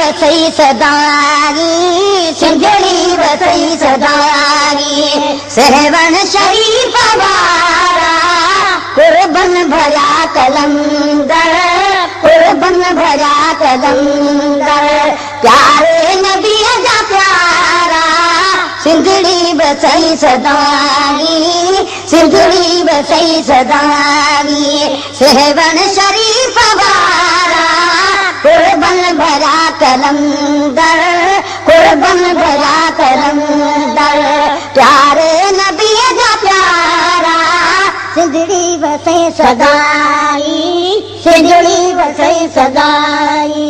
वसई सदाई सिंधड़ी वसई सदाई सहवन शरीफ वारा कुर्बन भरा कलंदर कुर्बन भरा कलंदर प्यारे नबी जा प्यारा सिंधड़ी वसई सदाई सिंधड़ी वसई सदाई सहवन शरीफ वारा कुर्बन भरा कलंदर कुर्बन भरा कलंदर प्यारे नबी जा प्यारा सिंधड़ी वसई सदाई सिंधड़ी वसई सदाई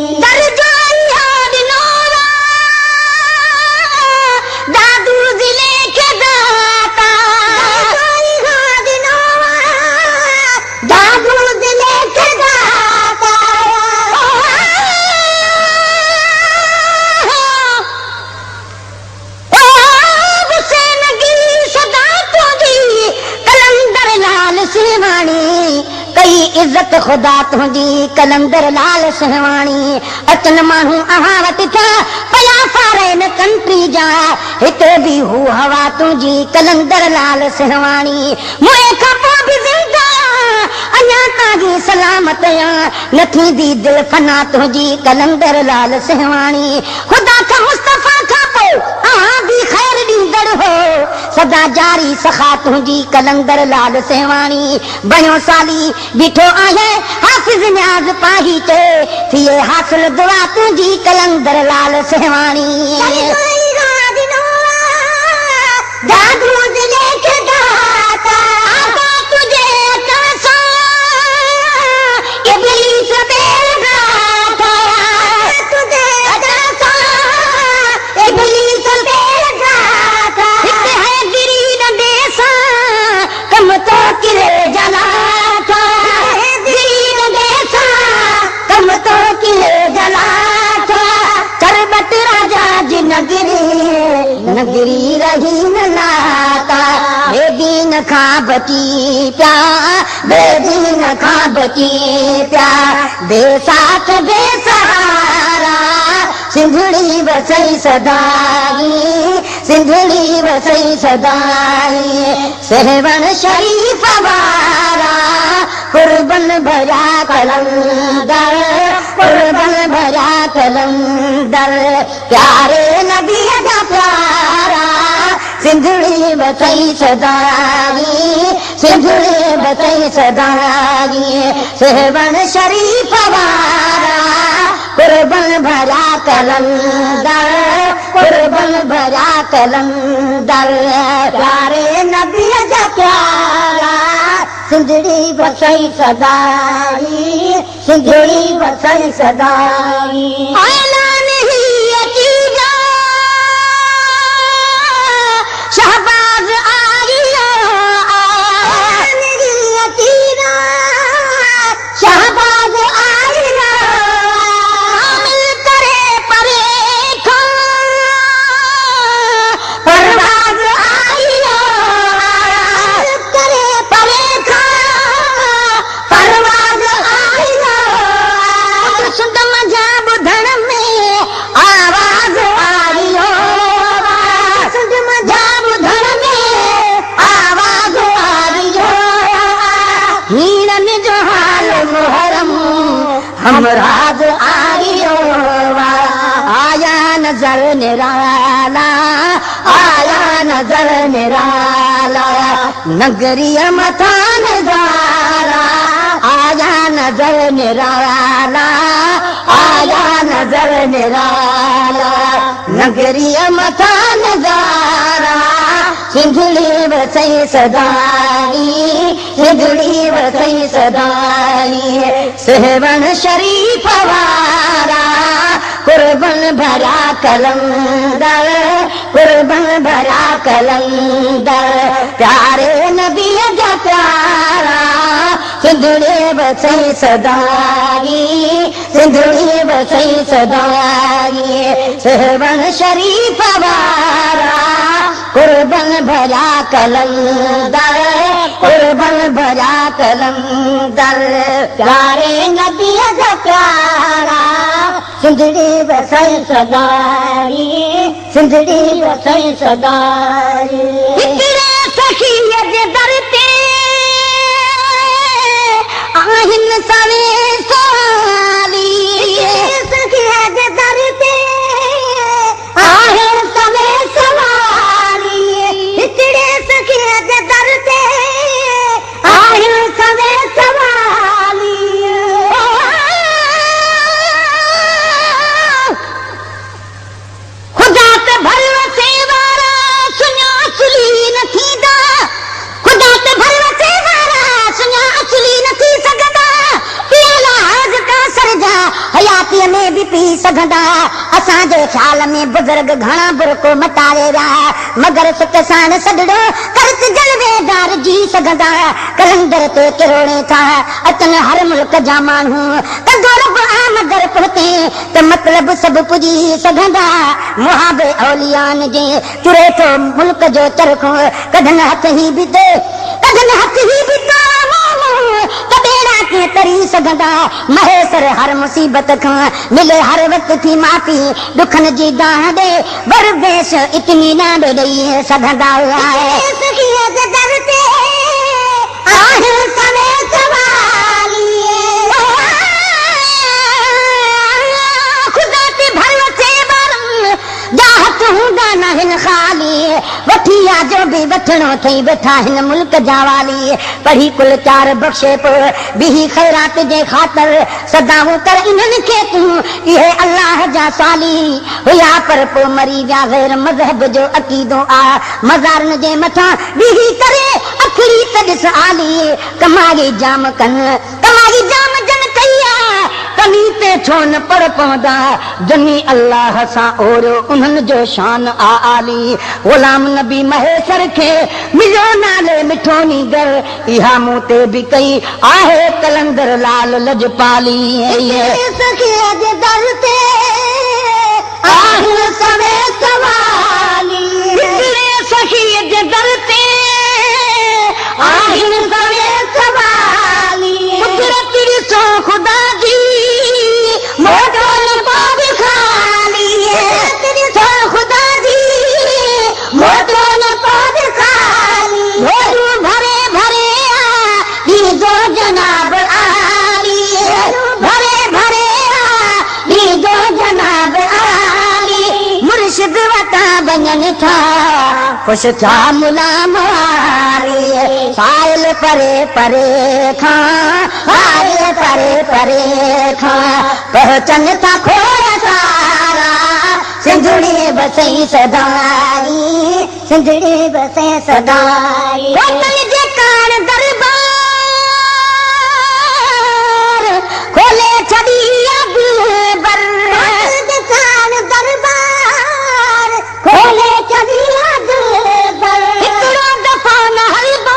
दादू जिले के दाता दादू जिले के दाता हुसैन की सदा तो दी कलंदर लाल सिंहवाणी कई इज्जत खुदा तुंहिंजी कलंदर लाल सिंहवाणी अचन माण्हू अहां वटि था पया फॉरेन कंट्री जा हिते बि हू हवा तुंहिंजी कलंदर लाल सिंहवाणी मुए खां पोइ बि ज़िंदा अञा तांजी सलामत न थींदी दिलि फना तुंहिंजी कलंदर लाल सिंहवाणी खुदा खां मुस्तफ़ा खां पोइ अहां बि ख़ैर ॾींदड़ हो सदा जारी सखा तुंहिंजी कलंदर लाल सिंहवाणी बणियो साली बीठो आहे हाफ़िज़ न्याज़ पाही ते थिए हासिल दुआ तुंहिंजी कलंदर लाल सिंहवाणी दादू दिले के दाता तुझे इब्लीस बेगाता तुझे इब्लीस बेगाता हिते है गिरी न देसा कम तो किरे जलाता गिरी न देसा कम तो किरे जलाता करबत राजा जी नगरी नगरी रही न लाता बेदीन खां बची प्या बेदीन खां बची प्या बेसाथ बेसहारा सिंधड़ी वसई सदाई सिंधड़ी वसई सदाई सहवन शरीफ वारा कुर्बन भरा कलंदर कुर्बन भरा कलंदर प्यारे नबी जा प्यारा सिंधड़ी वसई सदाई सिंधड़ी वसई सदाई सहवन शरीफ वारा कुर्बन भरा कलंदर कुर्बन भरा कलंदर प्यारे नबी जा प्यारा सिंधड़ी वसई सदाई सिंधड़ी वसई सदाई शहबाज आइयो शहबाज आइयो मिल करे परे परवाज आइयो करे परे परवाज आइयो सुध मजा ॿुधण में आवाज आइयो सुध मजा ॿुधण में आवाज आइयो हीरन जो हाल मुहरम हमराज आइयो आया नजर निराला आया नजर निराला नगरी मथा नजारा आया नजर निराला आया नजर निराला नगरी मथा नजारा सिंधड़ी वसई सदाई सिंधड़ी वसई सदाई सहवन शरीफ वारा कुर्बन भरा कलंदर कुर्बन भरा कलंदर प्यारे नबी जा प्यारा सिंधड़ी वसई सदाई सिंधड़ी वसई सदाई सहवन शरीफ वारा कुर्बन भरा कलंदर कुर्बन भरा कलंदर प्यारे नबी जा प्यारा सिंधड़ी बसई सदाई सिंधड़ी बसई सदाई हिकिड़े सखीअ जे दर ते आहिनि सवे सवाली सखीअ जे दर ते आहिनि सवे सवाली हिकिड़े सखीअ जे दर ते आहिनि सवे सवाली खुदा ते भरवसे वारा सुञा असली न थींदा खुदा ते भरवसे वारा सुञा असली न थी सघंदा पियला हज़ का सरजा हयातीअ में बि पी सघंदा असांजे ख़्याल में बुज़ुर्ग घणा बुरको मटारे रहा मगर सुख साण सॾड़ो कर्ज जलवेदार जी सघंदा कलंदर ते किरोड़े था अचनि हर मुल्क जा माण्हू कंदो रब आमदर पहुते त मतिलब सभु पुॼी सघंदा मुहाबे औलियान जे चुरे थो मुल्क जो चरखो कढनि हथ ई बितो कढनि हथ ई बितो त ॿेड़ा कीअं तरी सघंदा महेसर हर मुसीबत खां मिले हर वक़्तु थी माफ़ी ॾुखनि जी दाह ॾे बरदेश इतनी न ॾेई सघंदा सखीअ जे दर ते आहिनि सवे सवाली खुदा ते भरवसे वारनि जा हथ हूंदा न आहिनि ख़ाली वठी आ जो बि वठणो अथई वेठा हिन मुल्क जा वाली पढ़ी कुल चार बख़्शे पोइ बिही ख़ैरात जे ख़ातिर सदाऊं कर इन्हनि खे तूं इहे अलाह जा साली हुया पर पोइ मरी विया ग़ैर मज़हब जो अक़ीदो आ मज़ारनि जे मथां बिही करे अखड़ी त ॾिस आली कमाई जाम कनि कमाई जाम जन कई आ कमी ते छो न पढ़ पवंदा जनी अल्लाह सां ओरियो उन्हनि जो शान आ आली ग़ुलाम नबी महेसर खे मिलियो नाले मिठो नीगर इहा मूं ते बि कई आहे कलंदर लाल लजपाली सखीअ जे दर ते आहिनि सवे सवाली सखीअ जे दर ते आहिनि सवे सवाली कुदरत ॾिसो ख़ुदा जी मोटो न पाव खाली ॾिसो ख़ुदा जी मोटो न पाव खाली भोरू भरे भरे ॾींदो जनाब आली भरे भरे ॾींदो जनाब आली मुर्शिद वटां वञनि था ख़ुशि था मुला मारी साहिल परे परे खां साहिल परे परे खां पहचनि था खोड़ सारा सिंधड़ी बसई सदाई सिंधड़ी बसई सदाई कोतल जे कान दरबार खोले छॾी अकबर जे कान दरबार खोले छॾी अकबर हिकिड़ो दफ़ा न हलबो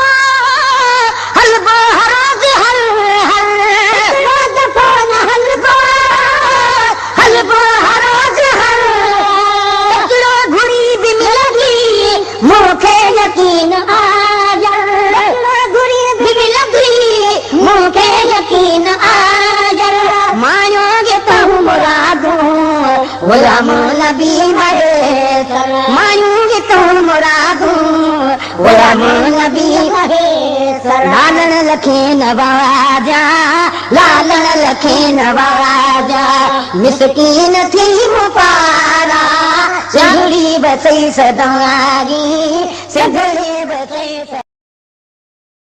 हलबो हरोज़ हल हल हिकिड़ो दफ़ा न हलबो हलबो हरोज़ हल हिकिड़ो घुड़ी बि मिलंदी मूंखे यकीन आ घुड़ी बि मिलंदी मूंखे यकीन आ मायोगे तहूं मुरादूं ग़ुलाम नबी महेसर मायोगे तहूं मुरादूं ग़ुलाम नबी महेसर लालण लखे नवाजा लालण लखे नवाजा मिसकीन थी मुपारा सिंधड़ी बसई सदाई सिंधड़ी बसई